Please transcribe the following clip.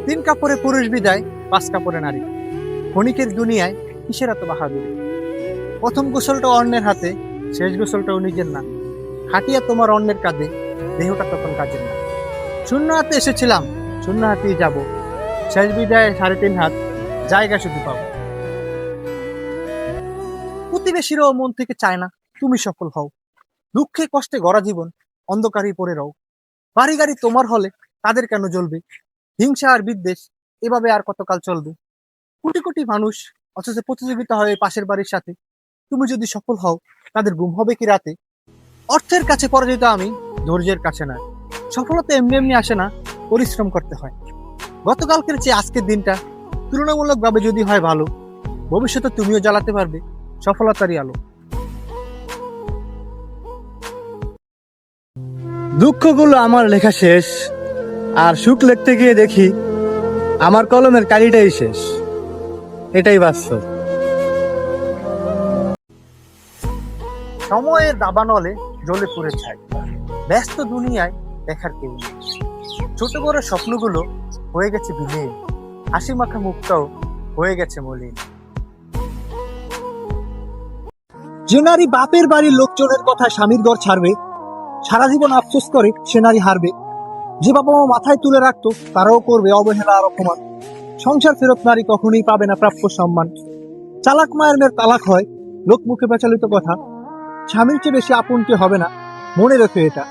তিন কাপড়ে পুরুষ বিদায়, পাঁচ কাপড়ে নারী। ক্ষণিকের দুনিয়ায় কিসের এত বাহাদুরি? প্রথম গোসলটা অন্যের হাতে, শেষ গোসলটাও নিজের না। খাটিয়া তোমার অন্যের কাঁধে, দেহটা তখন কাজের না। শূন্য হাতে এসেছিলাম, শূন্য হাতেই যাব। শেষ বিদায় 3.5 হাত, জায়গা শুধু পাবো। প্রতিবেশীরাও মন থেকে চায় না তুমি সফল হও। দুঃখে কষ্টে গড়া জীবন অন্ধকারই পড়ে রও। বাড়ি গাড়ি তোমার হলে তাদের কেন জ্বলবে? হিংসা আর বিদ্বেষ এভাবে আর কতকাল চলবে? কোটি কোটি মানুষ অথচ প্রতিযোগিতা হয় পাশের বাড়ির সাথে। তুমি যদি সফল হও, তাদের ঘুম হবে কি রাতে? অর্থের কাছে পরাজিত আমি, ধৈর্যের কাছে না। সফলতা এমনি এমনি আসে না, পরিশ্রম করতে হয়। গতকালকের চেয়ে আজকের দিনটা তুলনামূলকভাবে যদি হয় ভালো, ভবিষ্যতে তুমিও জ্বালাতে পারবে সফলতারই আলো। দুঃখগুলো আমার লেখা শেষ, আর সুখ লিখতে গিয়ে দেখি আমার কলমের কালিটাই শেষ। এটাই বাস্তব। সময়ের দাবানলে জ্বলে পুড়ে ছাই, ব্যস্ত দুনিয়ায় দেখার কেউ নেই। ছোট বড় স্বপ্নগুলো হয়ে গেছে বিলীন, হাসি মাখা মুখটাও হয়ে গেছে মলিন। যে নারী বাপের বাড়ির লোকজনের কথা স্বামীর ঘর ছাড়বে, সারা জীবন আফসোস করে সে নারী হারবে। যে বাবা মা মাথায় তুলে রাখতো, তারাও করবে অবহেলা আর অপমান। সংসার ফেরত নারী কখনোই পাবে না প্রাপ্য সম্মান। চালাক মায়ের মেয়ের তালাক হয়, লোক মুখে প্রচলিত কথা। স্বামীর চেয়ে বেশি আপন কে হবে না, মনে রেখো এটা।